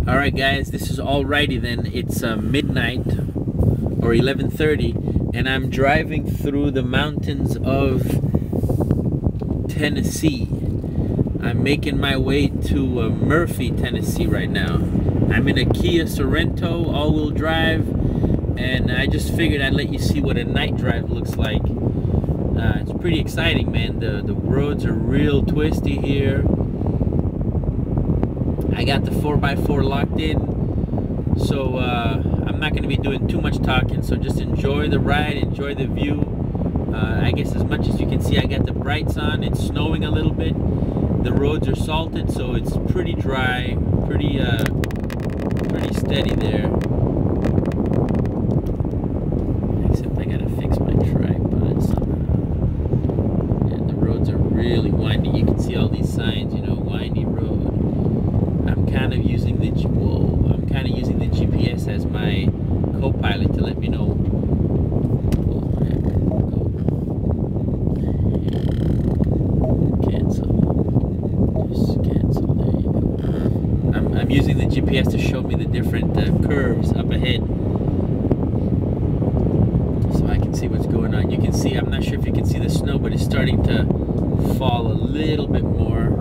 Alright guys, this is alrighty then. It's midnight or 11:30 and I'm driving through the mountains of Tennessee. I'm making my way to Murphy, Tennessee right now. I'm in a Kia Sorento all-wheel drive, and I just figured I'd let you see what a night drive looks like. It's pretty exciting, man. The roads are real twisty here. I got the 4x4 locked in, so I'm not going to be doing too much talking, so just enjoy the ride, enjoy the view. I guess as much as you can see, I got the brights on. It's snowing a little bit. The roads are salted, so it's pretty dry, pretty steady there. Except I gotta fix my tripod somehow. And the roads are really windy. You can see all these signs, you know, windy road. I'm kind of using the GPS as my co-pilot to let me know. I'm using the GPS to show me the different curves up ahead, so I can see what's going on. You can see, I'm not sure if you can see the snow, but it's starting to fall a little bit more,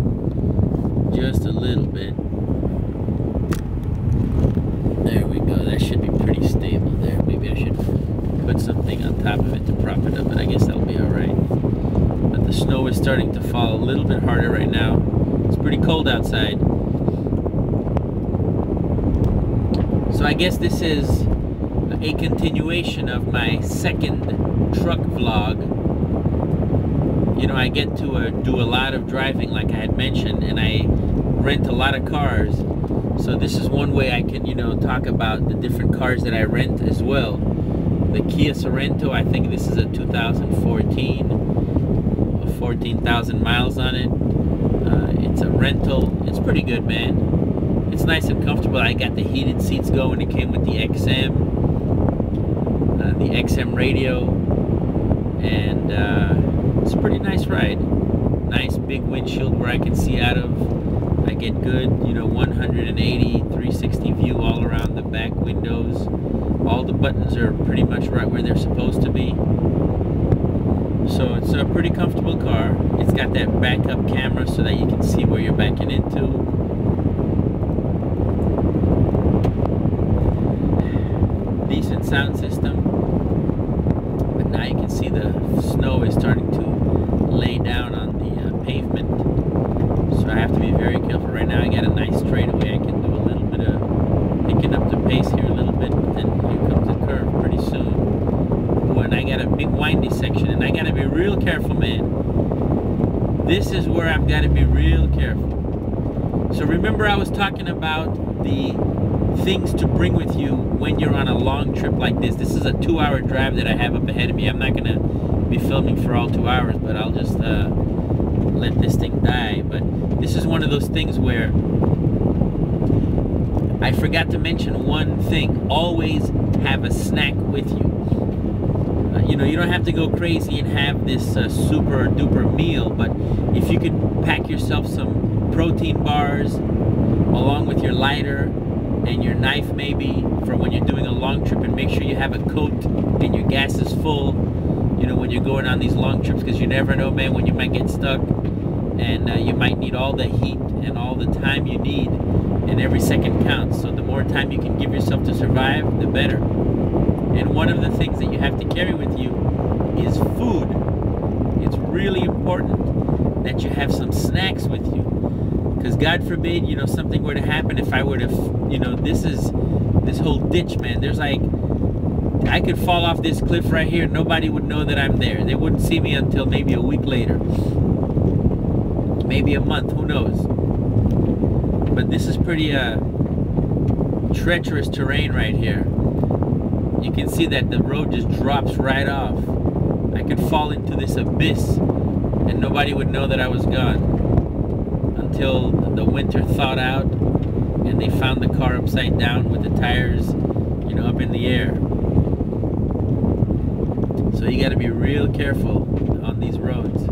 just a little bit. There we go. That should be pretty stable there. Maybe I should put something on top of it to prop it up, but I guess that'll be alright. But the snow is starting to fall a little bit harder right now. It's pretty cold outside. So I guess this is a continuation of my second truck vlog. You know, I get to do a lot of driving, like I had mentioned, and I rent a lot of cars. So this is one way I can, you know, talk about the different cars that I rent as well. The Kia Sorento, I think this is a 2014, 14,000 miles on it. It's a rental. It's pretty good, man. It's nice and comfortable. I got the heated seats going. It came with the XM radio, and it's a pretty nice ride. Nice big windshield where I can see out of. I get good, you know, 180, 360 view all around the back windows. All the buttons are pretty much right where they're supposed to be. So it's a pretty comfortable car. It's got that backup camera so that you can see where you're backing into. Decent sound system, but now you can see the snow is starting to lay down on the pavement, so I have to be very careful. Right now I got a nice straightaway. I can do a little bit of picking up the pace here a little bit, but then here comes the curve pretty soon. Ooh, and I got a big windy section, and I got to be real careful, man. This is where I've got to be real careful. So remember, I was talking about the things to bring with you when you're on a long trip like this. This is a 2-hour drive that I have up ahead of me. I'm not going to be filming for all 2 hours, but I'll just let this thing die. But this is one of those things where I forgot to mention one thing. Always have a snack with you. You know, you don't have to go crazy and have this super duper meal, but if you could pack yourself some protein bars along with your lighter and your knife maybe for when you're doing a long trip, and make sure you have a coat and your gas is full, you know, when you're going on these long trips, because you never know, man, when you might get stuck, and you might need all the heat and all the time you need, and every second counts. So the more time you can give yourself to survive, the better. And one of the things that you have to carry with you is food. It's really important that you have some snacks with you, because God forbid, you know, something were to happen. If I were to, you know, this whole ditch, man, there's like, I could fall off this cliff right here. Nobody would know that I'm there. They wouldn't see me until maybe a week later, maybe a month, who knows. But this is pretty treacherous terrain right here. You can see that the road just drops right off. I could fall into this abyss and nobody would know that I was gone until the winter thawed out and they found the car upside down with the tires, you know, up in the air. So you got to be real careful on these roads.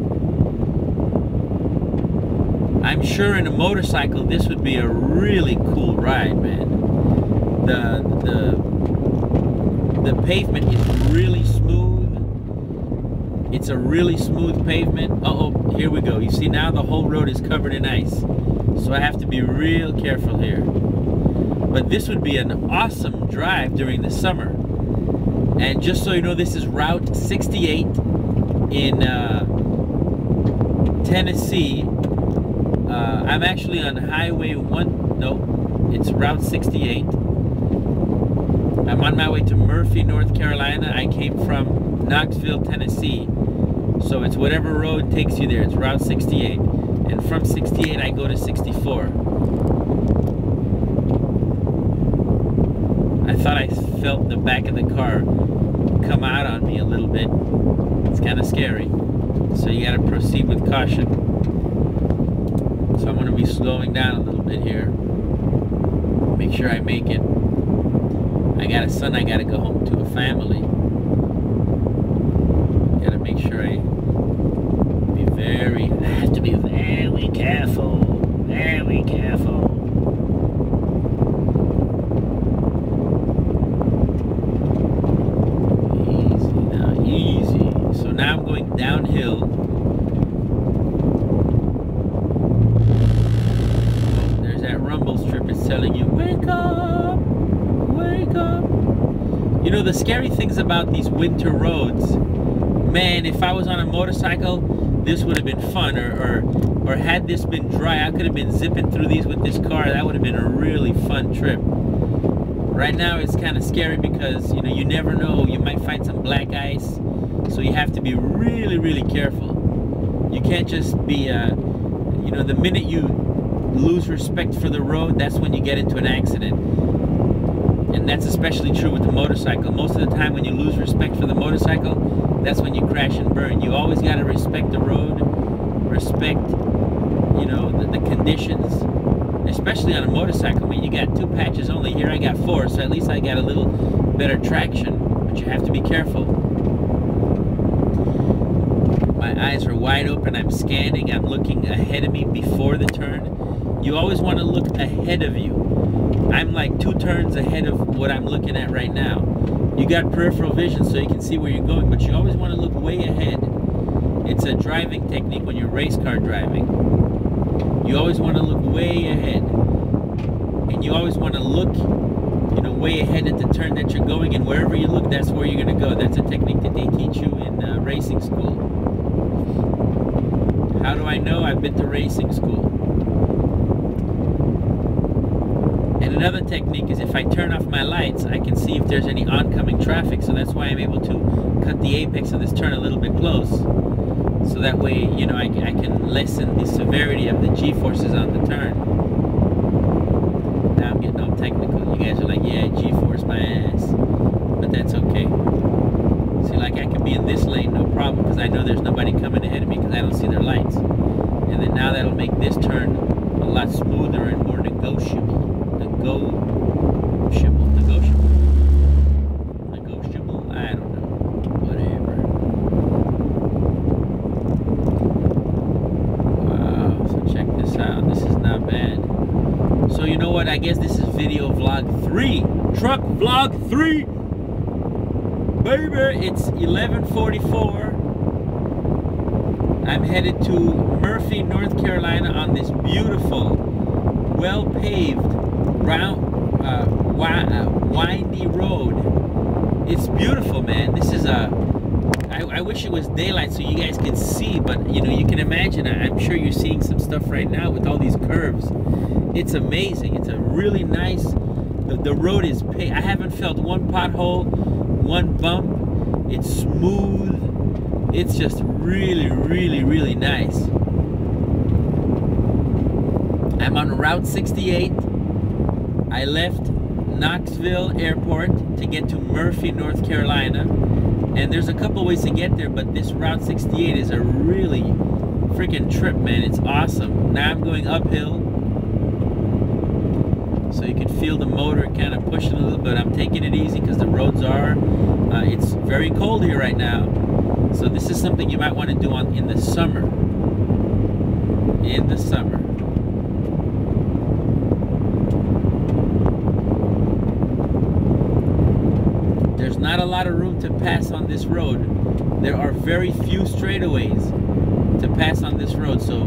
I'm sure in a motorcycle this would be a really cool ride, man. The pavement is really smooth. It's a really smooth pavement. Uh-oh, here we go. You see now the whole road is covered in ice. So I have to be real careful here. But this would be an awesome drive during the summer. And just so you know, this is Route 68 in Tennessee. I'm actually on Highway 1, no, it's Route 68. I'm on my way to Murphy, North Carolina. I came from Knoxville, Tennessee. So it's whatever road takes you there. It's Route 68. And from 68, I go to 64. I thought I felt the back of the car come out on me a little bit. It's kind of scary. So you got to proceed with caution. So I'm going to be slowing down a little bit here. Make sure I make it. I got a son, I got to go home to a family. Got to make sure I have to be very careful. Very careful. Easy now, easy. So now I'm going downhill. Oh, there's that rumble strip. It's telling you, wake up, wake up. You know, the scary things about these winter roads, man, if I was on a motorcycle, this would have been fun, or had this been dry, I could have been zipping through these with this car. That would have been a really fun trip. Right now it's kind of scary because, you know, you never know, you might find some black ice, so you have to be really, really careful. You can't just be, you know, the minute you lose respect for the road, that's when you get into an accident. And that's especially true with the motorcycle. Most of the time when you lose respect for the motorcycle, that's when you crash and burn. You always got to respect the road, respect, you know, the conditions, especially on a motorcycle. I mean, you got 2 patches only. Here I got 4, so at least I got a little better traction, but you have to be careful. My eyes are wide open. I'm scanning. I'm looking ahead of me before the turn. You always want to look ahead of you. I'm like 2 turns ahead of what I'm looking at right now. You got peripheral vision so you can see where you're going, but you always want to look way ahead. It's a driving technique when you're race car driving. You always want to look way ahead. And you always want to look, you know, way ahead at the turn that you're going, and wherever you look, that's where you're going to go. That's a technique that they teach you in racing school. How do I know? I've been to racing school. And another technique is if I turn off my lights, I can see if there's any oncoming traffic. So that's why I'm able to cut the apex of this turn a little bit close. So that way, you know, I can lessen the severity of the G-forces on the turn. Now I'm getting all technical. You guys are like, yeah, G-force my ass. But that's okay. See, like I can be in this lane, no problem, because I know there's nobody coming ahead of me because I don't see their lights. And then now that'll make this turn a lot smoother and more negotiable. Negotiable, I don't know, whatever. Wow, so check this out, this is not bad. So you know what, I guess this is video vlog 3, truck vlog 3, baby. It's 11:44. I'm headed to Murphy, North Carolina on this beautiful, well-paved, windy road. It's beautiful, man. This is I wish it was daylight so you guys could see, but you know, you can imagine, I'm sure you're seeing some stuff right now with all these curves. It's amazing. It's a really nice, the road is paved. I haven't felt one pothole, one bump. It's smooth. It's just really, really, really nice. I'm on Route 68. I left Knoxville Airport to get to Murphy, North Carolina. And there's a couple ways to get there, but this Route 68 is a really freaking trip, man. It's awesome. Now I'm going uphill. So you can feel the motor kind of pushing a little bit. I'm taking it easy because the roads are, it's very cold here right now. So this is something you might want to do in the summer. In the summer. There's not a lot of room to pass on this road. There are very few straightaways to pass on this road, so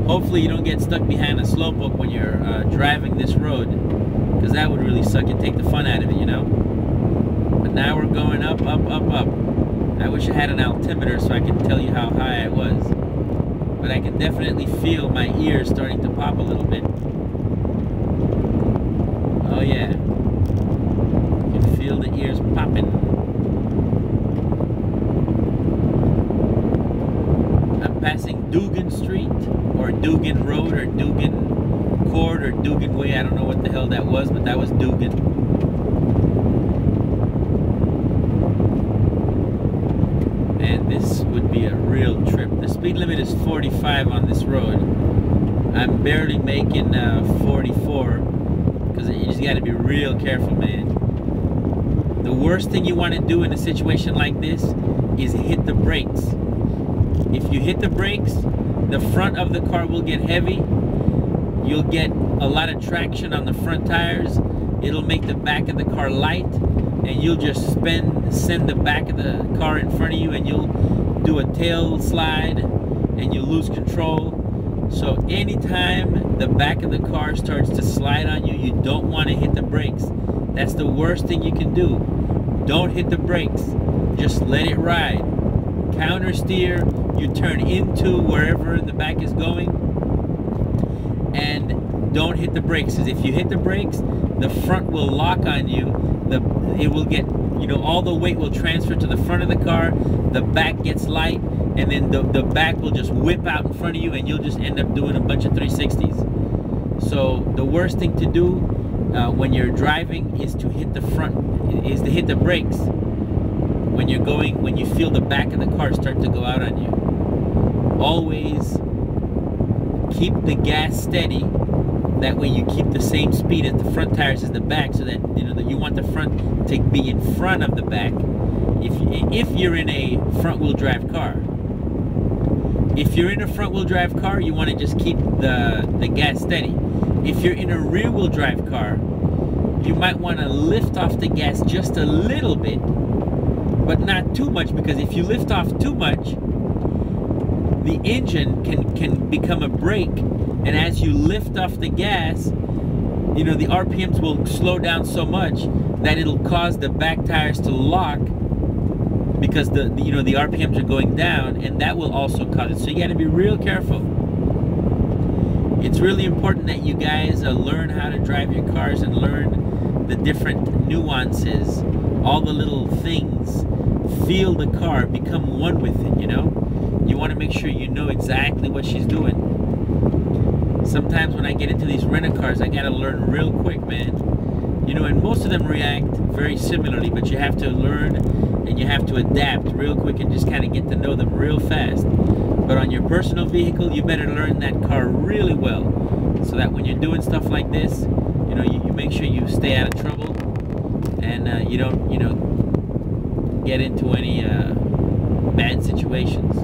hopefully you don't get stuck behind a slowpoke when you're driving this road, because that would really suck and take the fun out of it, you know. But now we're going up, up, up, up. I wish I had an altimeter so I could tell you how high I was, but I can definitely feel my ears starting to pop a little bit. Oh yeah, you can feel the ears popping. I'm passing Dugan Street, or Dugan Road, or Dugan Court, or Dugan Way. I don't know what the hell that was, but that was Dugan. And this would be a real trip. The speed limit is 45 on this road. I'm barely making 44, because you just got to be real careful, man. The worst thing you want to do in a situation like this is hit the brakes. If you hit the brakes, the front of the car will get heavy. You'll get a lot of traction on the front tires. It'll make the back of the car light, and you'll just send the back of the car in front of you, and you'll do a tail slide, and you'll lose control. So anytime the back of the car starts to slide on you, you don't want to hit the brakes. That's the worst thing you can do. Don't hit the brakes. Just let it ride. Counter steer. You turn into wherever the back is going, and don't hit the brakes, because if you hit the brakes, the front will lock on you. It will get, you know, all the weight will transfer to the front of the car, the back gets light, and then the back will just whip out in front of you, and you'll just end up doing a bunch of 360s. So the worst thing to do when you're driving is to hit the brakes when you feel the back of the car start to go out on you. Always keep the gas steady. That way you keep the same speed at the front tires as the back, so that you know that you want the front to be in front of the back. If you're in a front-wheel drive car. If you're in a front-wheel drive car, you want to just keep the gas steady. If you're in a rear-wheel drive car, you might want to lift off the gas just a little bit, but not too much, because if you lift off too much, the engine can become a brake, and as you lift off the gas, you know, the RPMs will slow down so much that it'll cause the back tires to lock, because the RPMs are going down, and that will also cause it. So you got to be real careful. It's really important that you guys learn how to drive your cars and learn the different nuances, all the little things. Feel the car, become one with it, you know. You want to make sure you know exactly what she's doing. Sometimes when I get into these rent-a-cars, I gotta learn real quick, man. You know, and most of them react very similarly, but you have to learn and you have to adapt real quick and just kind of get to know them real fast. But on your personal vehicle, you better learn that car really well, so that when you're doing stuff like this, you know, you make sure you stay out of trouble, and you don't, you know, get into any bad situations.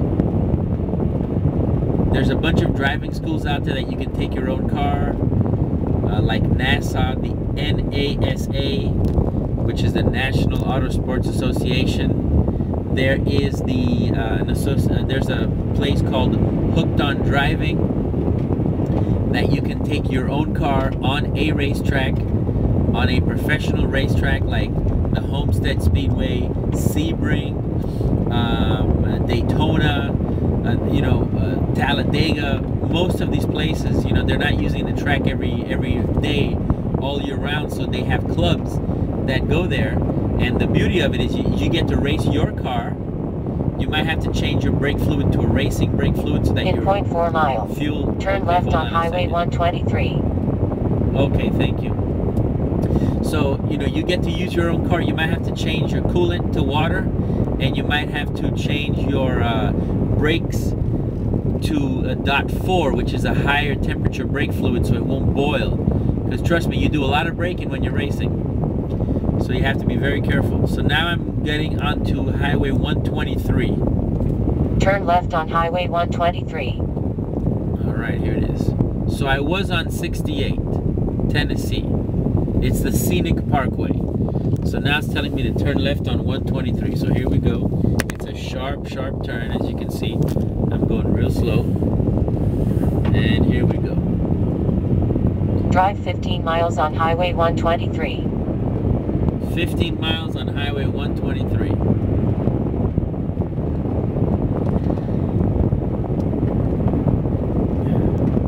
There's a bunch of driving schools out there that you can take your own car, like NASA, the NASA, which is the National Auto Sports Association. There is there's a place called Hooked on Driving that you can take your own car on a racetrack, on a professional racetrack like the Homestead Speedway, Sebring, Daytona, Talladega. Most of these places, you know, they're not using the track every day all year round, so they have clubs that go there. And the beauty of it is you get to race your car. You might have to change your brake fluid to a racing brake fluid so that your 0.4 miles. Fuel. Turn left on Highway 123. Okay, thank you. So, you know, you get to use your own car. You might have to change your coolant to water, and you might have to change your brakes to a .4, which is a higher temperature brake fluid, so it won't boil. Because trust me, you do a lot of braking when you're racing. So you have to be very careful. So now I'm getting onto Highway 123. Turn left on Highway 123. All right, here it is. So I was on 68, Tennessee. It's the Scenic Parkway. So now it's telling me to turn left on 123. So here we go. It's a sharp, sharp turn. As you can see, I'm going real slow. And here we go. Drive 15 miles on Highway 123. 15 miles on Highway 123.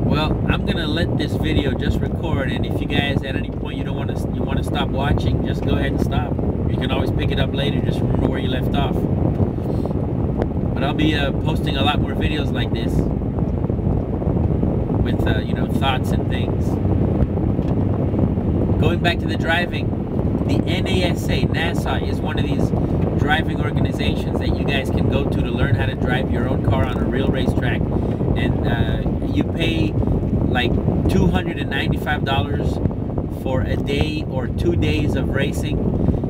Well, I'm gonna let this video just record, and if you guys at any point you want to stop watching, just go ahead and stop. You can always pick it up later. Just remember where you left off. But I'll be posting a lot more videos like this with you know, thoughts and things. Going back to the driving, the NASA is one of these driving organizations that you guys can go to learn how to drive your own car on a real racetrack, and you pay like $295 for a day or 2 days of racing,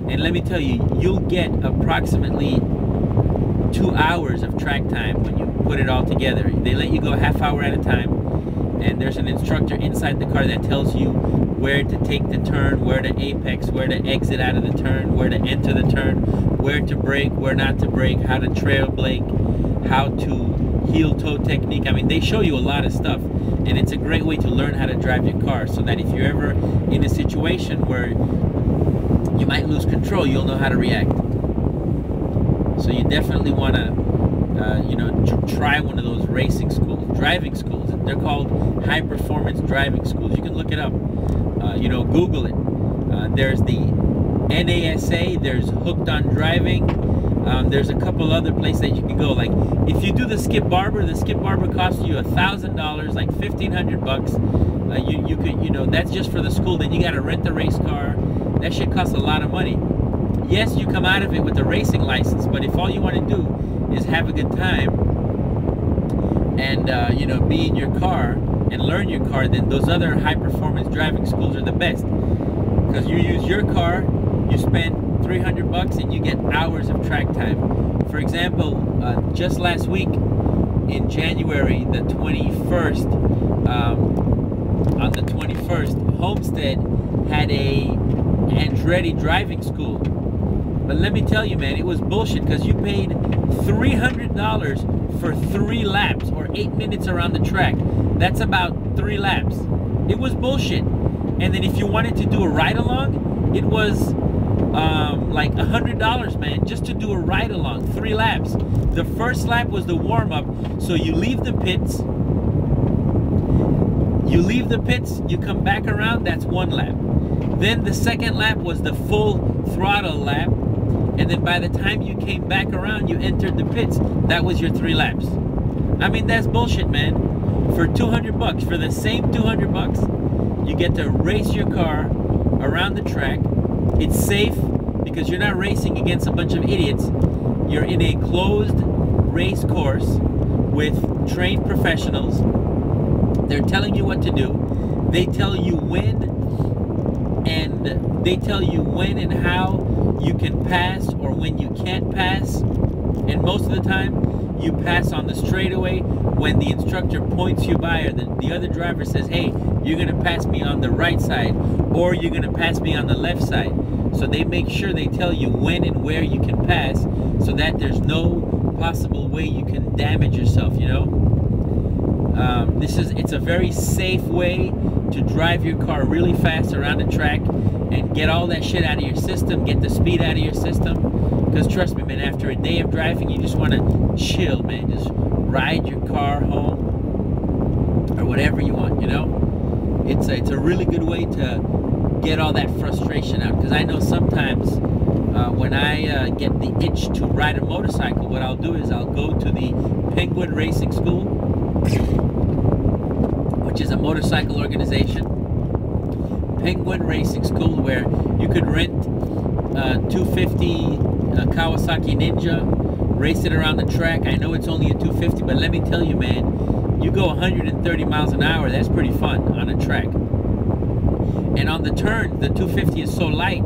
and let me tell you, you'll get approximately 2 hours of track time when you put it all together. They let you go half hour at a time, and there's an instructor inside the car that tells you where to take the turn, where to apex, where to exit out of the turn, where to enter the turn, where to brake, where not to brake, how to trail brake, how to heel toe technique. I mean, they show you a lot of stuff, and it's a great way to learn how to drive your car, so that if you're ever in a situation where you might lose control, you'll know how to react. So you definitely want to you know, try one of those racing schools, driving schools. They're called high performance driving schools. You can look it up, you know, Google it. There's the NASA, there's Hooked on Driving. There's a couple other places that you can go. Like if you do the Skip Barber costs you $1,000, like 1,500 bucks. You could, you know, that's just for the school. Then you got to rent the race car. That shit costs a lot of money. Yes, you come out of it with a racing license, but if all you want to do is have a good time and you know, be in your car and learn your car, then those other high performance driving schools are the best, because you use your car, you spend 300 bucks and you get hours of track time. For example, just last week in January the 21st, on the 21st, Homestead had a Andretti driving school. But let me tell you, man, it was bullshit, because you paid $300 for 3 laps or 8 minutes around the track. That's about 3 laps. It was bullshit. And then if you wanted to do a ride-along, it was like $100, man, just to do a ride-along, 3 laps. The first lap was the warm-up, so you leave the pits, you come back around, that's 1 lap. Then the second lap was the full throttle lap, and then by the time you came back around, you entered the pits. That was your 3 laps. I mean, that's bullshit, man. For 200 bucks, for the same 200 bucks, you get to race your car around the track. It's safe because you're not racing against a bunch of idiots. You're in a closed race course with trained professionals. They're telling you what to do. They tell you when and how you can pass, or when you can't pass. And most of the time you pass on the straightaway when the instructor points you by, or the other driver says, hey, you're gonna pass me on the right side, or you're gonna pass me on the left side. So they make sure they tell you when and where you can pass, so that there's no possible way you can damage yourself, you know. It's a very safe way to drive your car really fast around the track and get all that shit out of your system, get the speed out of your system. Because trust me, man, after a day of driving, you just want to chill, man. Just ride your car home or whatever you want, you know. It's a really good way to get all that frustration out. Because I know sometimes when I get the itch to ride a motorcycle, what I'll do is I'll go to the Penguin Racing School, which is a motorcycle organization. Penguin Racing School, where you could rent 250 Kawasaki Ninja, race it around the track. I know it's only a 250, but let me tell you, man, you go 130 miles an hour, that's pretty fun on a track. And on the turn, the 250 is so light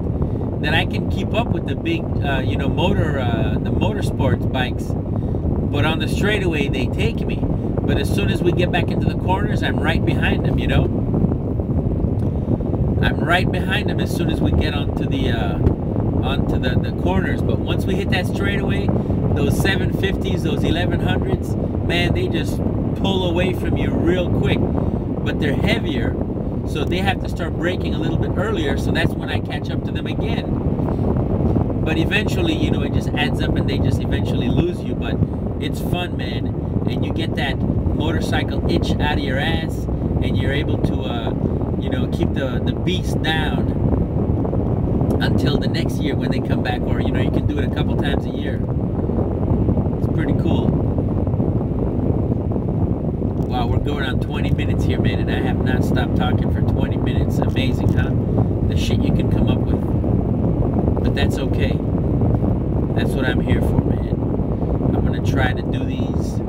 that I can keep up with the big, you know, the motorsports bikes. But on the straightaway, they take me. But as soon as we get back into the corners, I'm right behind them, you know. I'm right behind them as soon as we get onto the onto the corners. But once we hit that straightaway, those 750s, those 1100s, man, they just pull away from you real quick. But they're heavier, so they have to start braking a little bit earlier, so that's when I catch up to them again. But eventually, you know, it just adds up and they just eventually lose you. But it's fun, man, and you get that motorcycle itch out of your ass, and you're able to you know, keep the beast down until the next year when they come back, or you know, you can do it a couple times a year. It's pretty cool. Wow, we're going on 20 minutes here, man, and I have not stopped talking for 20 minutes. Amazing, huh? The shit you can come up with. But that's okay. That's what I'm here for, man. I'm gonna try to do these,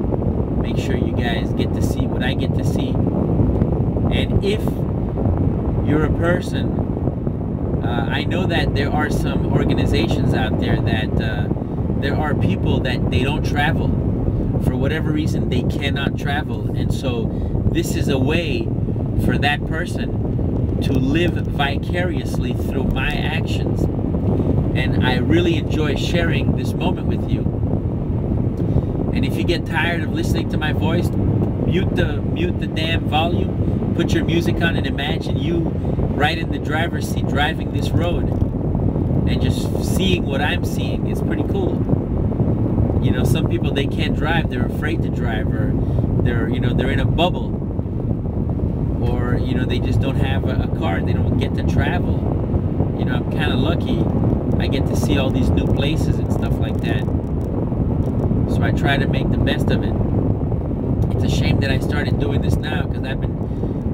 make sure you guys get to see what I get to see. And if you're a person, I know that there are some organizations out there that there are people that they don't travel. For whatever reason, they cannot travel. And so this is a way for that person to live vicariously through my actions. And I really enjoy sharing this moment with you. And if you get tired of listening to my voice, mute the damn volume, put your music on, and imagine you right in the driver's seat driving this road and just seeing what I'm seeing. It's pretty cool. You know, some people, they can't drive, they're afraid to drive, or they're, you know, they're in a bubble, or, you know, they just don't have a car, they don't get to travel. You know, I'm kind of lucky. I get to see all these new places and stuff like that. So I try to make the best of it. It's a shame that I started doing this now, because I've been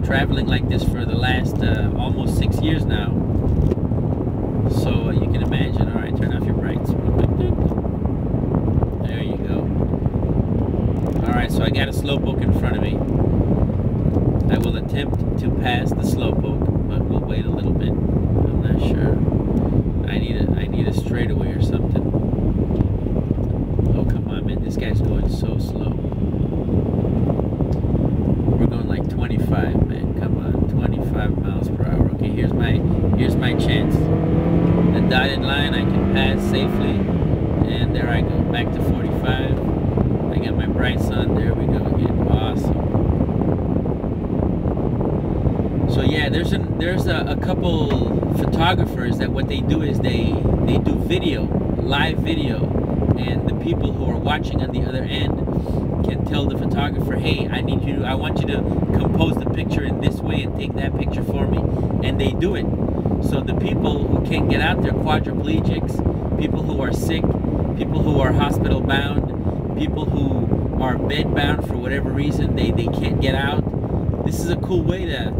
traveling like this for the last almost 6 years now. So you can imagine. All right, turn off your brights real quick. There you go. All right, so I got a slowpoke in front of me. I will attempt to pass the slowpoke, but we'll wait a little bit. I'm not sure. I need a straightaway or something. Oh, come on, man. This guy's going so slow. We're going like 25, man. Come on, 25 miles per hour. Okay, here's my chance. The dotted line, I can pass safely. And there I go, back to 45. I got my brights on. There we go again. Awesome. So yeah, there's a couple photographers that what they do is they do video, live video, and the people who are watching on the other end can tell the photographer, hey, I want you to compose the picture in this way and take that picture for me, and they do it. So the people who can't get out there, quadriplegics, people who are sick, people who are hospital bound, people who are bed bound for whatever reason, they can't get out. This is a cool way to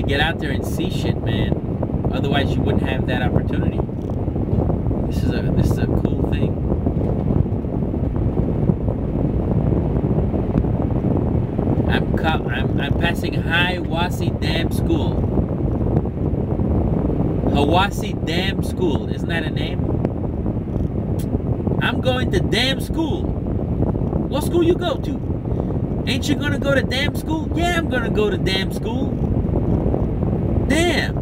get out there and see shit, man. Otherwise you wouldn't have that opportunity. This is a cool thing. I'm passing Hiwassee Dam School. Hiwassee Dam School, isn't that a name? I'm going to Dam School. What school you go to? Ain't you gonna go to Dam School? Yeah, I'm gonna go to Dam School. Damn.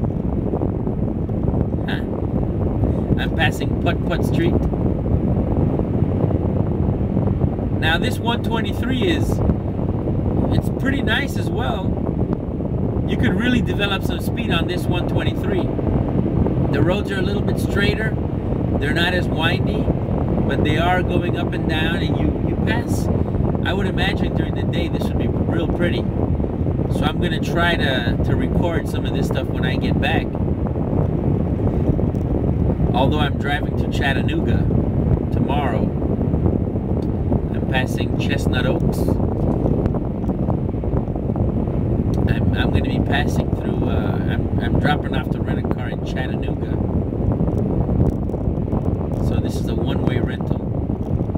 Huh? I'm passing Putt Street. Now this 123 it's pretty nice as well. You could really develop some speed on this 123. The roads are a little bit straighter. They're not as windy, but they are going up and down, and you pass. I would imagine during the day this would be real pretty. So I'm gonna try to record some of this stuff when I get back. Although I'm driving to Chattanooga tomorrow. I'm passing Chestnut Oaks. I'm going to be passing through, I'm dropping off to rent a car in Chattanooga. So this is a one-way rental.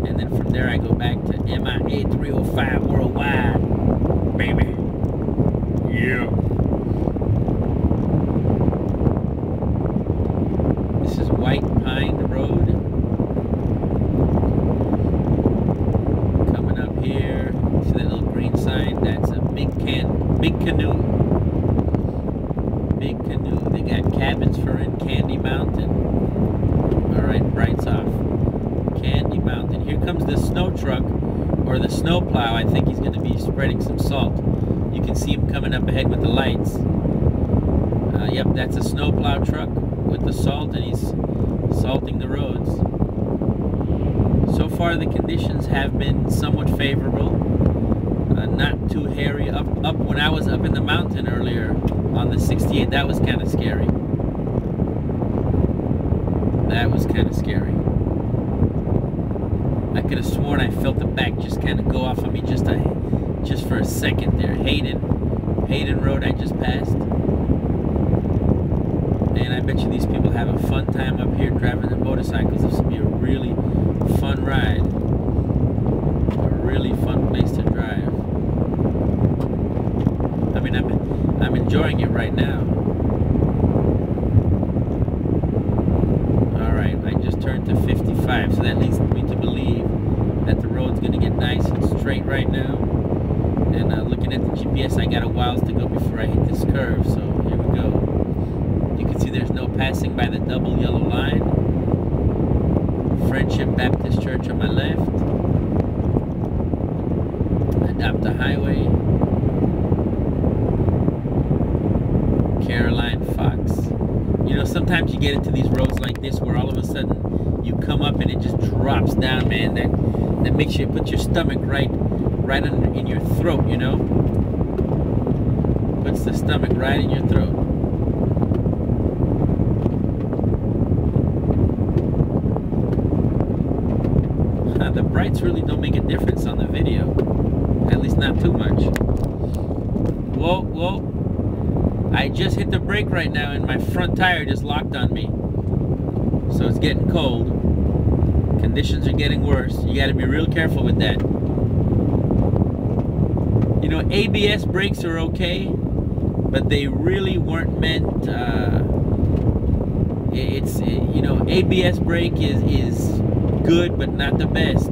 And then from there I go back to MIA 305 Worldwide. Baby. Yeah. This is White Pine Road. Coming up here. See that little green sign? That's a big canoe. Big Canoe. They got cabins for in Candy Mountain. All right, brights off. Candy Mountain. Here comes the snow truck, or the snow plow. I think he's going to be spreading some salt. You can see him coming up ahead with the lights. Yep, that's a snow plow truck with the salt, and he's salting the roads. So far, the conditions have been somewhat favorable. Not too hairy. Up when I was up in the mountain earlier on the 68, that was kind of scary. That was kind of scary. I could have sworn I felt the back just kind of go off of me just for a second there. Hayden Road I just passed. And I bet you these people have a fun time up here driving their motorcycles. This will be a really fun ride. A really fun place to drive. I mean, I'm enjoying it right now. Alright, I just turned to 55, so that leads me to believe that the road's going to get nice and straight right now. And looking at the GPS, I got a while to go before I hit this curve, so here we go. You can see there's no passing by the double yellow line. Friendship Baptist Church on my left. Adopt a highway. Caroline Fox. You know, sometimes you get into these roads like this where all of a sudden you come up and it just drops down, man. That makes you put your stomach right under in your throat, you know? Puts the stomach right in your throat. The brights really don't make a difference on the video. At least not too much. Whoa, whoa. I just hit the brake right now and my front tire just locked on me. So it's getting cold. Conditions are getting worse. You got to be real careful with that. You know, ABS brakes are okay, but they really weren't meant. You know, ABS brake is good, but not the best.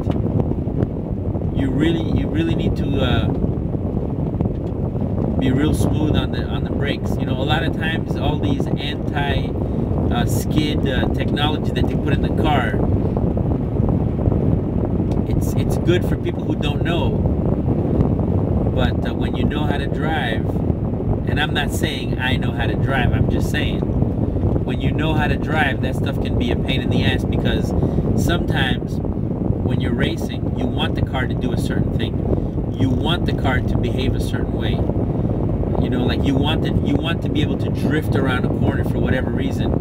You really need to be real smooth on the brakes. You know, a lot of times all these anti-skid technology that they put in the car, it's good for people who don't know. But when you know how to drive, and I'm not saying I know how to drive, I'm just saying when you know how to drive, that stuff can be a pain in the ass, because sometimes when you're racing, you want the car to do a certain thing. You want the car to behave a certain way. You know, like you want to be able to drift around a corner for whatever reason.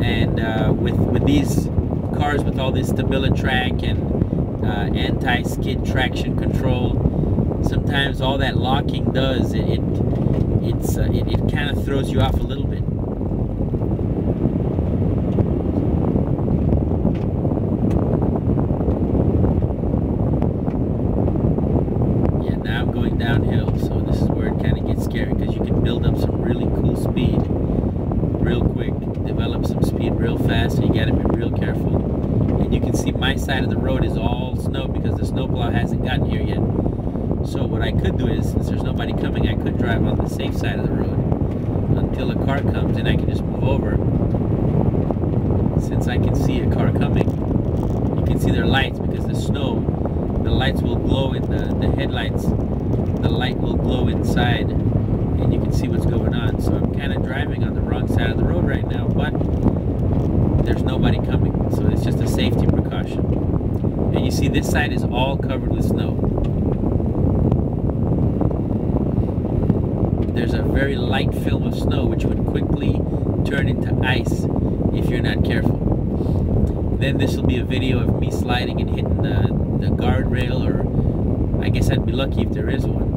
And with these cars with all this StabiliTrak and anti-skid traction control, sometimes all that locking does it kind of throws you off a little bit. Downhill, so this is where it kind of gets scary, because you can build up some really cool speed real quick, develop some speed real fast, so you got to be real careful. And you can see my side of the road is all snow because the snowplow hasn't gotten here yet. So what I could do is, since there's nobody coming, I could drive on the safe side of the road until a car comes and I can just move over. Since I can see a car coming, you can see their lights, because the snow, the lights will glow in the headlights. The light will glow inside and you can see what's going on. So I'm kind of driving on the wrong side of the road right now, but there's nobody coming, so it's just a safety precaution. And you see this side is all covered with snow. There's a very light film of snow which would quickly turn into ice if you're not careful. Then this will be a video of me sliding and hitting the guardrail, or I guess I'd be lucky if there is one.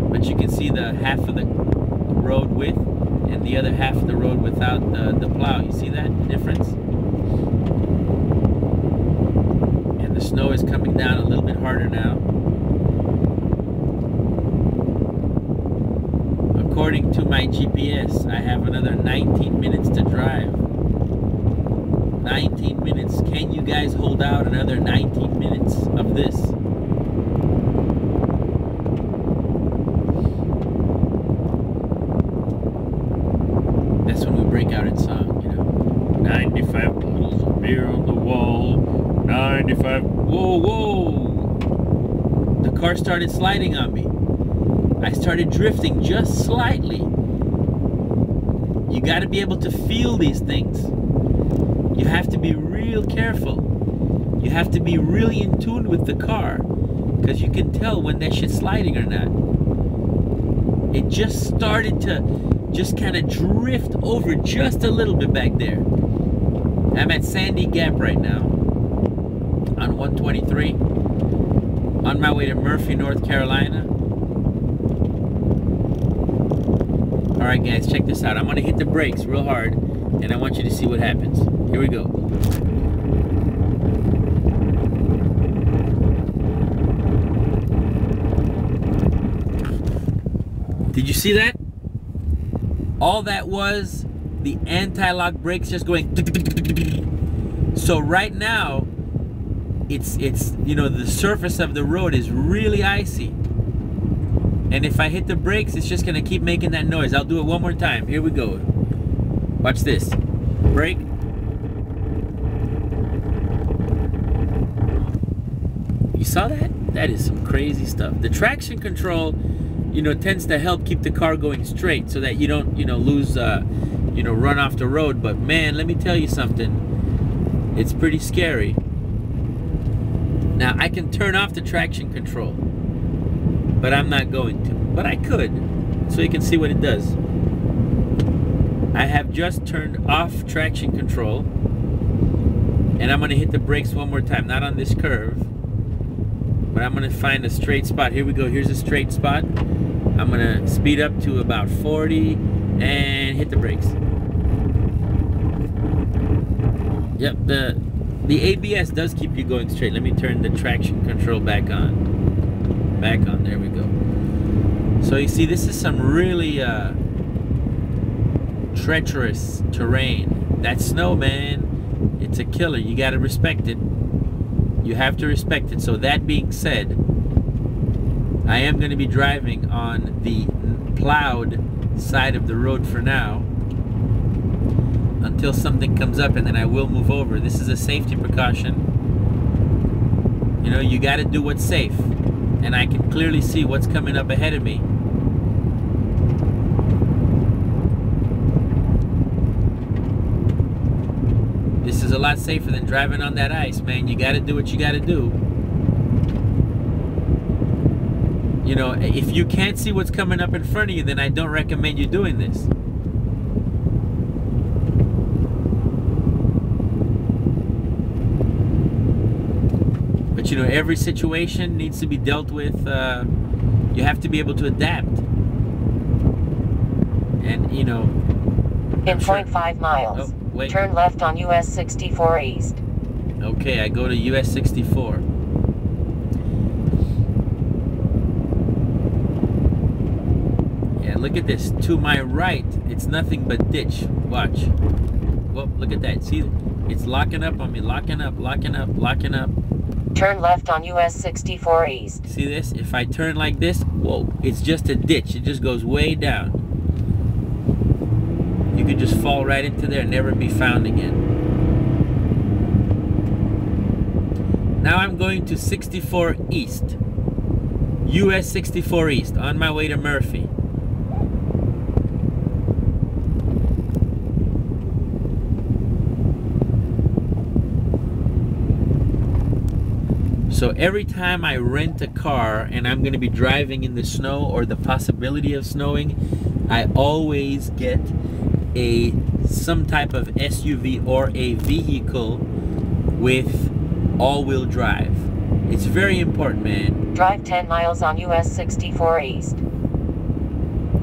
But you can see the half of the road with and the other half of the road without the plow. You see that difference? And the snow is coming down a little bit harder now. According to my GPS, I have another 19 minutes to drive. 19 minutes. Can you guys hold out another 19 minutes of this? 95 bottles of beer on the wall. 95. Whoa, whoa. The car started sliding on me. I started drifting just slightly. You got to be able to feel these things. You have to be real careful. You have to be really in tune with the car, because you can tell when that shit's sliding or not. It just started to just kind of drift over just a little bit back there. I'm at Sandy Gap right now on 123 on my way to Murphy, North Carolina. All right, guys, check this out. I'm gonna hit the brakes real hard, and I want you to see what happens. Here we go. Did you see that? All that was the anti-lock brakes just going. So right now, it's you know, the surface of the road is really icy. And if I hit the brakes, it's just gonna keep making that noise. I'll do it one more time. Here we go. Watch this. Brake. You saw that? That is some crazy stuff. The traction control, you know, tends to help keep the car going straight so that you don't, you know, lose, you know, run off the road. But man, let me tell you something. It's pretty scary. Now, I can turn off the traction control, but I'm not going to. But I could, so you can see what it does. I have just turned off traction control, and I'm gonna hit the brakes one more time. Not on this curve, but I'm gonna find a straight spot. Here we go. Here's a straight spot. I'm gonna speed up to about 40 and hit the brakes. Yep, the ABS does keep you going straight. Let me turn the traction control back on. Back on, there we go. So you see, this is some really treacherous terrain. That snow, man, it's a killer. You gotta respect it. You have to respect it. So that being said, I am going to be driving on the plowed side of the road for now until something comes up, and then I will move over. This is a safety precaution. You know, you got to do what's safe, and I can clearly see what's coming up ahead of me. This is a lot safer than driving on that ice, man. You got to do what you got to do. You know, if you can't see what's coming up in front of you, then I don't recommend you doing this. But you know, every situation needs to be dealt with. You have to be able to adapt. And you know, in 0.5 miles, turn left on US 64 East. Okay, I go to US 64. Look at this. To my right, it's nothing but ditch. Watch. Well, look at that. See, it's locking up on me. Locking up, locking up, locking up. Turn left on US 64 East. See this? If I turn like this, whoa, it's just a ditch. It just goes way down. You could just fall right into there and never be found again. Now I'm going to 64 East. US 64 East, on my way to Murphy. So every time I rent a car and I'm going to be driving in the snow or the possibility of snowing, I always get some type of SUV or a vehicle with all-wheel drive. It's very important, man. Drive 10 miles on US 64 East.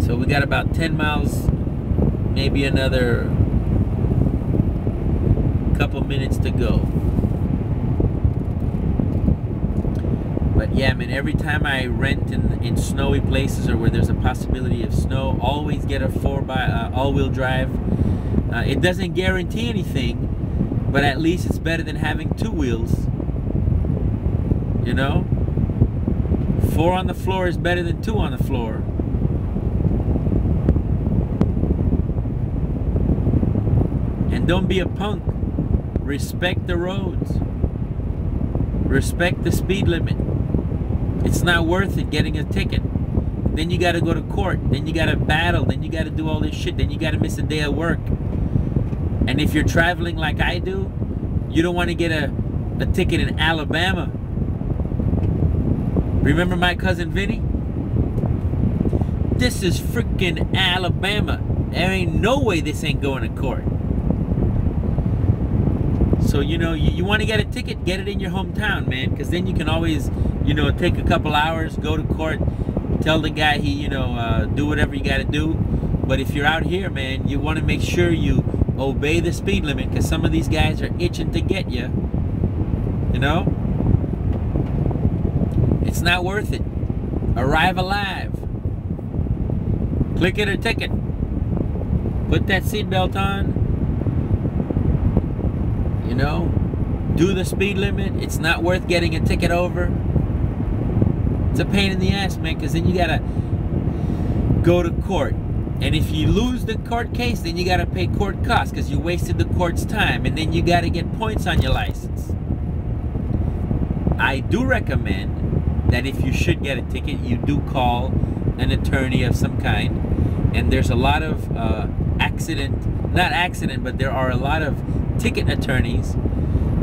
So we got about 10 miles, maybe another couple minutes to go. But yeah, man, every time I rent in snowy places or where there's a possibility of snow, always get a all-wheel drive. It doesn't guarantee anything, but at least it's better than having two wheels. You know? 4 on the floor is better than 2 on the floor. And don't be a punk respect the roads. Respect the speed limit. It's not worth it getting a ticket. Then you got to go to court. Then you got to battle. Then you got to do all this shit. Then you got to miss a day of work. And if you're traveling like I do, you don't want to get a ticket in Alabama. Remember my cousin Vinny? This is freaking Alabama. There ain't no way this ain't going to court. So, you know, you want to get a ticket, get it in your hometown, man. Because then you can always, you know, take a couple hours, go to court, tell the guy do whatever you got to do. But if you're out here, man, you want to make sure you obey the speed limit, because some of these guys are itching to get you. You know? It's not worth it. Arrive alive. Click it or ticket. Put that seatbelt on. You know? Do the speed limit. It's not worth getting a ticket over. It's a pain in the ass, man, because then you gotta go to court. And if you lose the court case, then you gotta pay court costs because you wasted the court's time, and then you gotta get points on your license. I do recommend that if you should get a ticket, you do call an attorney of some kind. And there's a lot of but there are a lot of ticket attorneys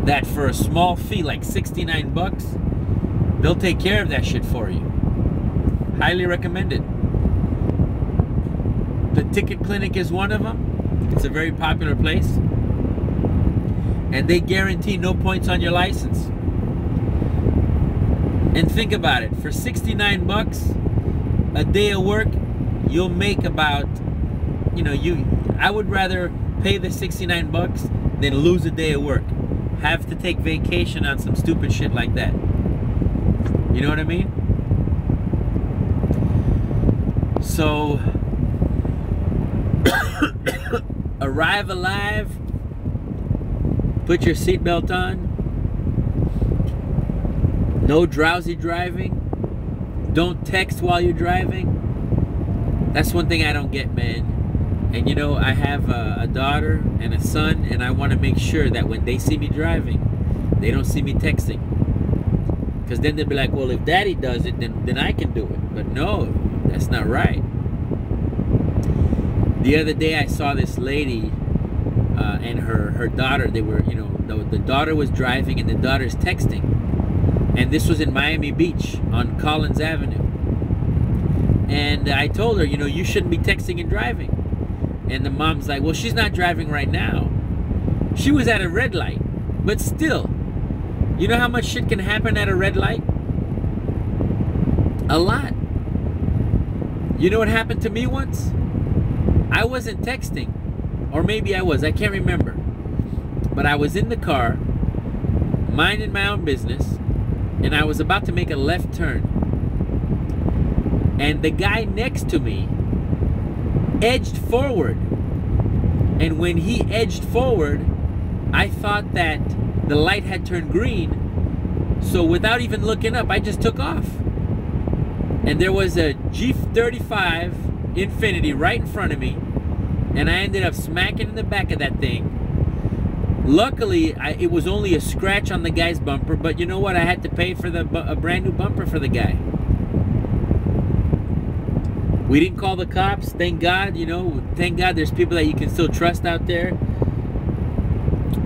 that for a small fee, like 69 bucks, they'll take care of that shit for you. Highly recommended. The Ticket Clinic is one of them. It's a very popular place. And they guarantee no points on your license. And think about it. For 69 bucks, a day of work, you'll make about, you know, I would rather pay the 69 bucks than lose a day of work. Have to take vacation on some stupid shit like that. You know what I mean? So, arrive alive, put your seatbelt on, no drowsy driving, don't text while you're driving. That's one thing I don't get, man. And you know, I have a daughter and a son, and I want to make sure that when they see me driving, they don't see me texting. Because then they'll be like, well, if daddy does it, then I can do it. But no, that's not right. The other day I saw this lady and her daughter. They were, you know, the daughter was driving and the daughter's texting. And this was in Miami Beach on Collins Avenue. And I told her, you know, you shouldn't be texting and driving. And the mom's like, well, she's not driving right now. She was at a red light. But still, you know how much shit can happen at a red light? A lot. You know what happened to me once? I wasn't texting. Or maybe I was. I can't remember. But I was in the car, minding my own business, and I was about to make a left turn. And the guy next to me edged forward. And when he edged forward, I thought that the light had turned green. So without even looking up, I just took off. And there was a G35 Infinity right in front of me. And I ended up smacking in the back of that thing. Luckily, it was only a scratch on the guy's bumper. But you know what? I had to pay for a brand new bumper for the guy. We didn't call the cops, thank God. You know, thank God there's people that you can still trust out there.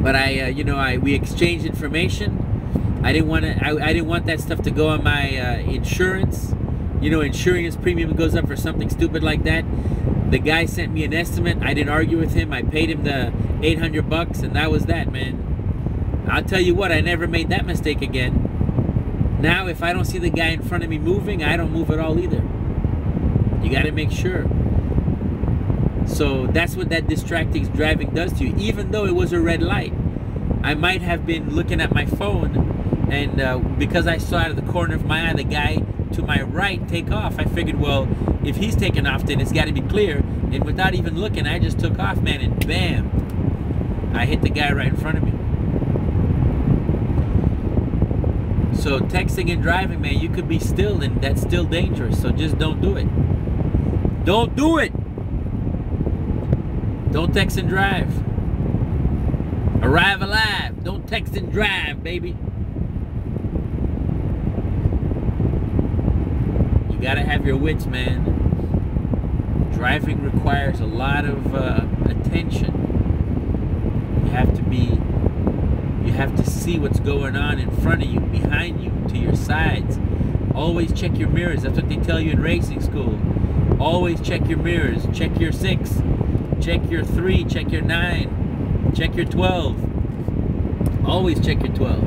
But we exchanged information. I didn't want that stuff to go on my insurance. You know, insurance premium goes up for something stupid like that. The guy sent me an estimate. I didn't argue with him. I paid him the 800 bucks, and that was that, man. I'll tell you what, I never made that mistake again. Now, if I don't see the guy in front of me moving, I don't move at all either. You got to make sure. So that's what that distracting driving does to you. Even though it was a red light, I might have been looking at my phone, and because I saw out of the corner of my eye the guy to my right take off, I figured, well, if he's taking off, then it's got to be clear. And without even looking, I just took off, man, and bam, I hit the guy right in front of me. So texting and driving, man, you could be still, and that's still dangerous. So just don't do it. Don't do it. Don't text and drive. Arrive alive. Don't text and drive, baby. You gotta have your wits, man. Driving requires a lot of attention. You have to see what's going on in front of you, behind you, to your sides. Always check your mirrors. That's what they tell you in racing school. Always check your mirrors. Check your 6. Check your 3. Check your 9. Check your 12. Always check your 12.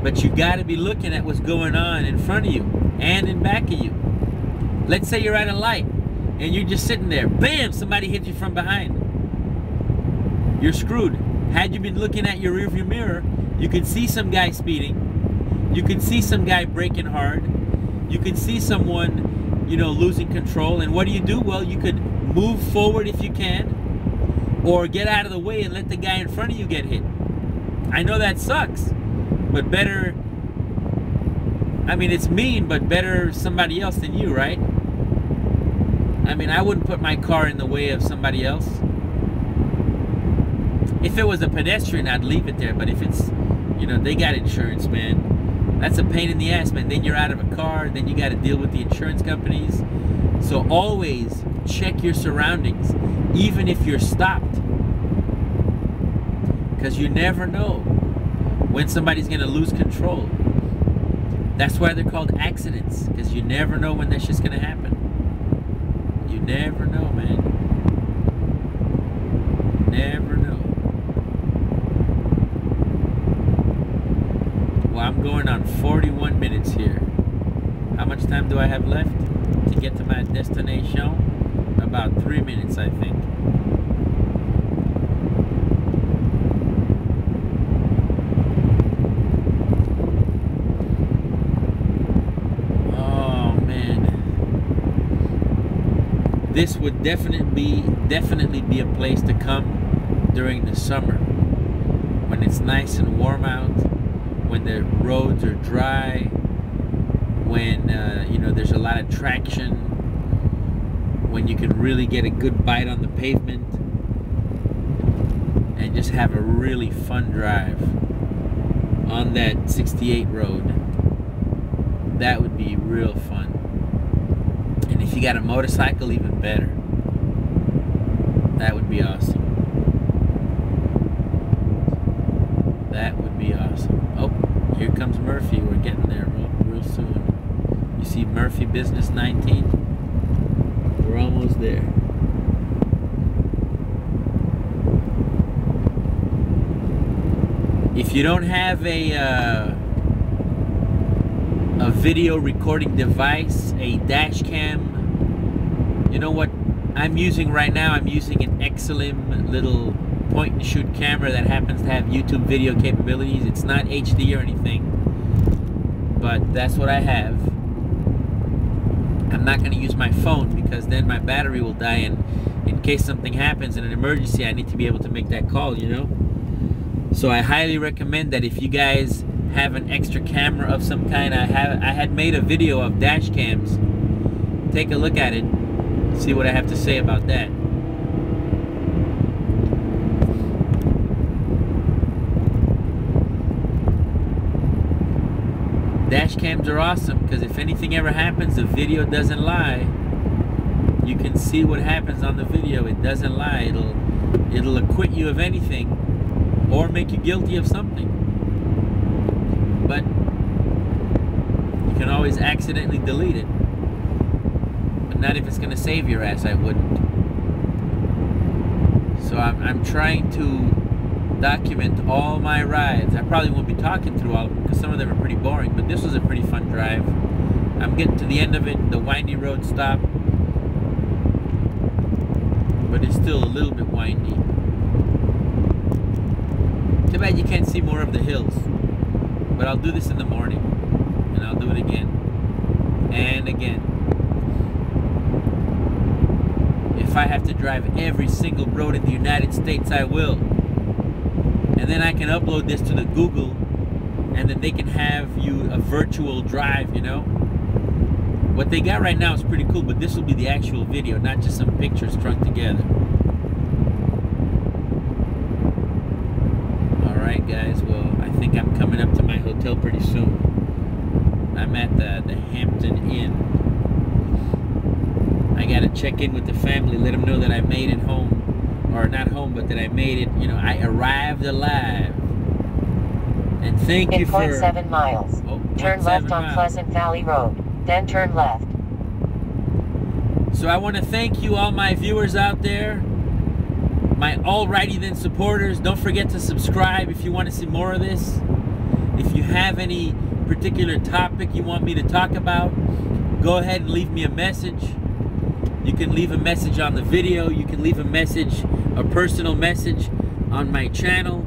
But you got to be looking at what's going on in front of you and in back of you. Let's say you're at a light and you're just sitting there. Bam! Somebody hits you from behind. You're screwed. Had you been looking at your rearview mirror, you could see some guy speeding. You could see some guy braking hard. You could see someone, you know, losing control. And what do? Well, you could move forward if you can, or get out of the way and let the guy in front of you get hit. I know that sucks, but better, I mean, it's mean, but better somebody else than you, right? I mean, I wouldn't put my car in the way of somebody else. If it was a pedestrian, I'd leave it there. But if it's, you know, they got insurance, man. That's a pain in the ass, man. Then you're out of a car. Then you got to deal with the insurance companies. So always check your surroundings, even if you're stopped. Because you never know when somebody's going to lose control. That's why they're called accidents. Because you never know when that's just going to happen. You never know, man. Never know. Well, I'm going on 41 minutes here. How much time do I have left to get to my destination? About 3 minutes, I think. Oh, man. This would definitely be a place to come during the summer when it's nice and warm out, when the roads are dry, when you know, there's a lot of traction, when you can really get a good bite on the pavement and just have a really fun drive on that 68 road. That would be real fun. And if you got a motorcycle, even better. That would be awesome. That would be awesome. Oh, here comes Murphy. We're getting there real soon. You see Murphy Business 19? We're almost there. If you don't have a video recording device, a dash cam, you know what I'm using right now? I'm using an excellent little point and shoot camera that happens to have YouTube video capabilities. It's not HD or anything, but that's what I have. I'm not going to use my phone because then my battery will die, and in case something happens in an emergency, I need to be able to make that call, you know? So I highly recommend that if you guys have an extra camera of some kind, I had made a video of dash cams. Take a look at it, see what I have to say about that. Dash cams are awesome because if anything ever happens, the video doesn't lie. You can see what happens on the video. It doesn't lie. It'll acquit you of anything or make you guilty of something. But you can always accidentally delete it. But not if it's going to save your ass, I wouldn't. So I'm trying to document all my rides. I probably won't be talking through all of them because some of them are pretty boring, but this was a pretty fun drive. I'm getting to the end of it, the windy road stop, but it's still a little bit windy. Too bad you can't see more of the hills, but I'll do this in the morning, and I'll do it again and again. If I have to drive every single road in the United States, I will. And then I can upload this to the Google, and then they can have you a virtual drive, you know? What they got right now is pretty cool, but this will be the actual video, not just some pictures strung together. Alright guys, well, I think I'm coming up to my hotel pretty soon. I'm at the Hampton Inn. I gotta check in with the family, let them know that I made it home. Or not home, but that I made it, you know, I arrived alive. And thank you for... 0.7 miles. Oh, turn left on Pleasant Valley Road, then turn left. So I want to thank you, all my viewers out there, my Alrighty Then supporters. Don't forget to subscribe if you want to see more of this. If you have any particular topic you want me to talk about, go ahead and leave me a message. You can leave a message on the video. You can leave a message, a personal message on my channel,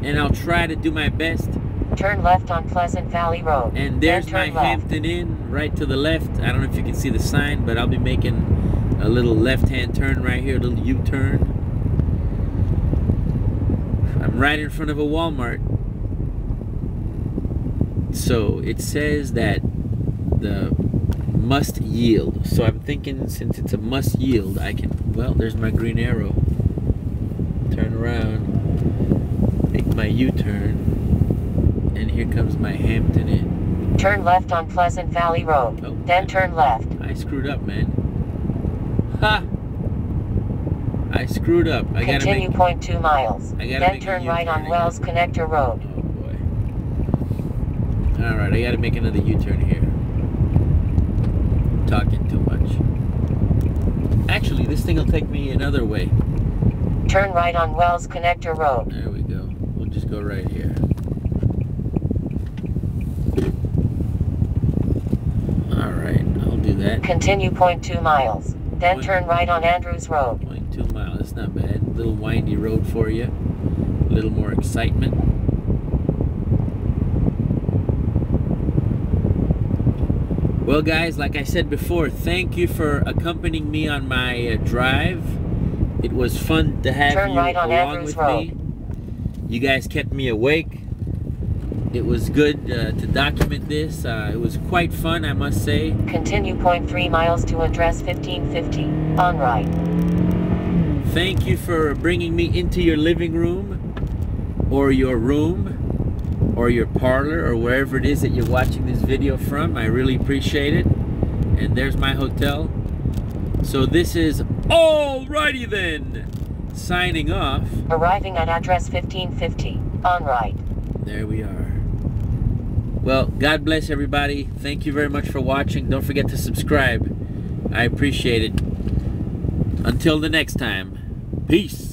and I'll try to do my best. Turn left on Pleasant Valley Road. And there's my Hampton Inn right to the left. I don't know if you can see the sign, but I'll be making a little left-hand turn right here, a little U-turn. I'm right in front of a Walmart. So it says that the must yield. So I'm thinking since it's a must yield, I can, well, there's my green arrow. Turn around, make my U-turn. And here comes my Hampton Inn. Turn left on Pleasant Valley Road, then turn left. I screwed up, man. Ha! I screwed up. I gotta Continue make... 0.2 miles. Then turn right on again. Wells Connector Road. Oh, boy. Alright, I gotta make another U-turn here. I'm talking too much. Actually, this thing will take me another way. Turn right on Wells Connector Road. There we go. We'll just go right here. Alright, I'll do that. Continue 0.2 miles. Then turn right on Andrews Road. 0.2 miles, that's not bad. A little windy road for you. A little more excitement. Well guys, like I said before, thank you for accompanying me on my drive. It was fun to have you right on along Andrews with me. You guys kept me awake. It was good to document this. It was quite fun, I must say. Continue 0.3 miles to address 1550, on right. Thank you for bringing me into your living room, or your room, or your parlor, or wherever it is that you're watching this video from. I really appreciate it. And there's my hotel. So this is Alrighty Then, signing off. Arriving at address 1550, on right. There we are. Well, God bless everybody. Thank you very much for watching. Don't forget to subscribe. I appreciate it. Until the next time, peace.